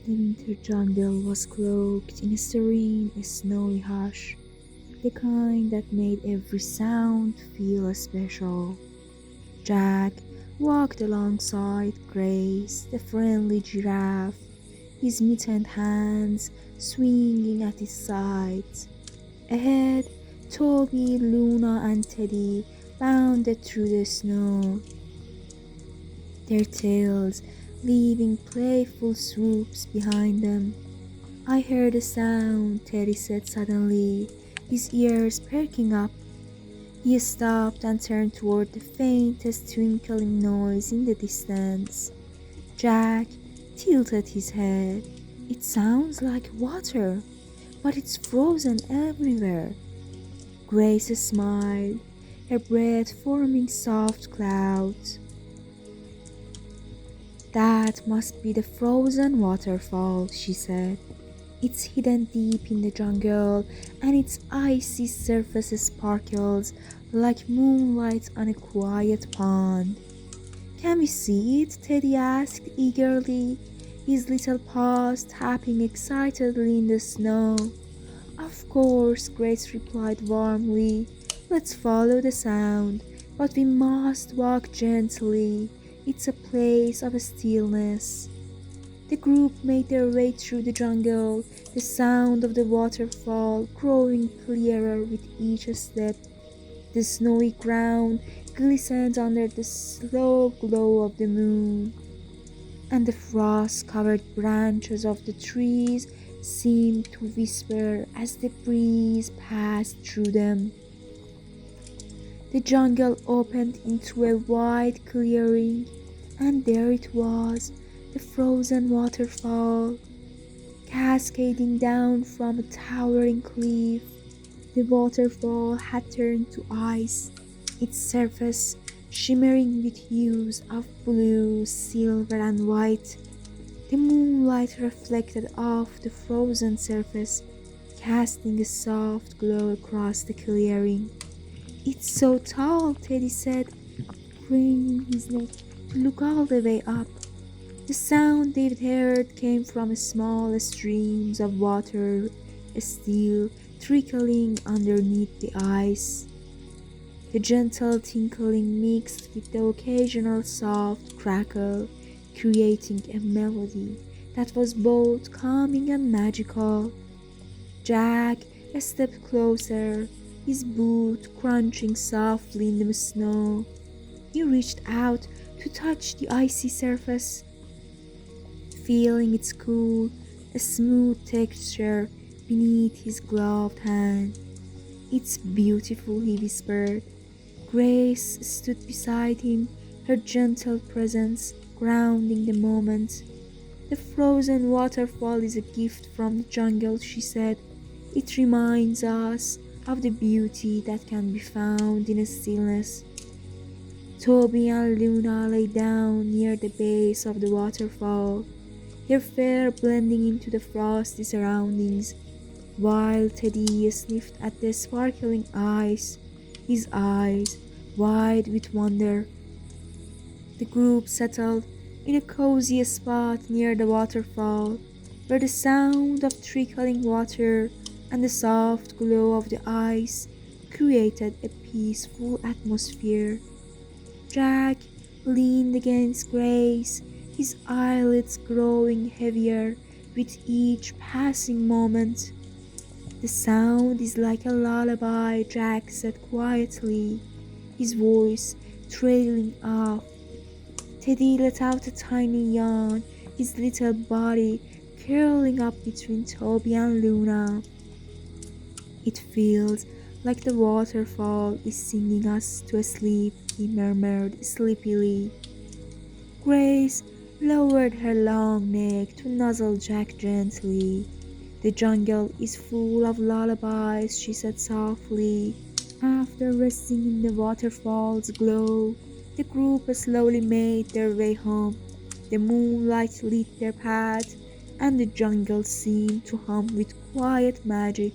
The winter jungle was cloaked in a serene, snowy hush, the kind that made every sound feel special. Jack walked alongside Grace, the friendly giraffe, his mittened hands swinging at his sides. Ahead, Toby, Luna, and Teddy bounded through the snow, their tails leaving playful swoops behind them. I heard a sound, Teddy said suddenly, his ears perking up. He stopped and turned toward the faintest twinkling noise in the distance. Jack tilted his head. It sounds like water, but it's frozen everywhere. Grace smiled, her breath forming soft clouds. That must be the frozen waterfall, she said. It's hidden deep in the jungle, and its icy surface sparkles like moonlight on a quiet pond. Can we see it? Teddy asked eagerly, his little paws tapping excitedly in the snow. Of course, Grace replied warmly. Let's follow the sound, but we must walk gently. It's a place of stillness. The group made their way through the jungle, the sound of the waterfall growing clearer with each step. The snowy ground glistened under the slow glow of the moon, and the frost-covered branches of the trees seemed to whisper as the breeze passed through them. The jungle opened into a wide clearing, and there it was, the frozen waterfall, cascading down from a towering cliff. The waterfall had turned to ice, its surface shimmering with hues of blue, silver, and white. The moonlight reflected off the frozen surface, casting a soft glow across the clearing. It's so tall, Teddy said, craning his neck to look all the way up. The sound David heard came from small streams of water still trickling underneath the ice. The gentle tinkling mixed with the occasional soft crackle, creating a melody that was both calming and magical. Jack stepped closer, his boot crunching softly in the snow. He reached out to touch the icy surface, feeling its cool, smooth texture beneath his gloved hand. It's beautiful, he whispered. Grace stood beside him, her gentle presence grounding the moment. The frozen waterfall is a gift from the jungle, she said. It reminds us of the beauty that can be found in stillness. Toby and Luna lay down near the base of the waterfall, their fur blending into the frosty surroundings, while Teddy sniffed at the sparkling ice, his eyes wide with wonder. The group settled in a cozy spot near the waterfall, where the sound of trickling water and the soft glow of the ice created a peaceful atmosphere. Jack leaned against Grace, his eyelids growing heavier with each passing moment. The sound is like a lullaby, Jack said quietly, his voice trailing off. Teddy let out a tiny yawn, his little body curling up between Toby and Luna. It feels like the waterfall is singing us to sleep, he murmured sleepily. Grace lowered her long neck to nuzzle Jack gently. The jungle is full of lullabies, she said softly. After resting in the waterfall's glow, the group slowly made their way home. The moonlight lit their path, and the jungle seemed to hum with quiet magic.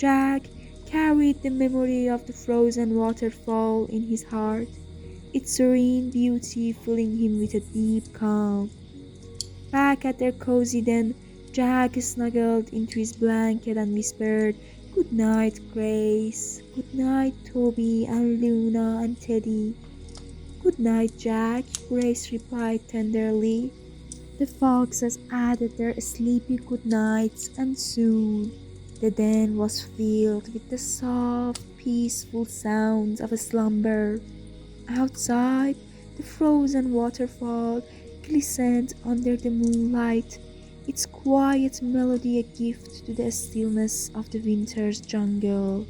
Jack carried the memory of the frozen waterfall in his heart, its serene beauty filling him with a deep calm. Back at their cozy den, Jack snuggled into his blanket and whispered, "Good night, Grace. Good night, Toby and Luna and Teddy." "Good night, Jack," Grace replied tenderly. The foxes added their sleepy good nights, and soon the den was filled with the soft, peaceful sounds of slumber. Outside, the frozen waterfall glistened under the moonlight, its quiet melody a gift to the stillness of the winter's jungle.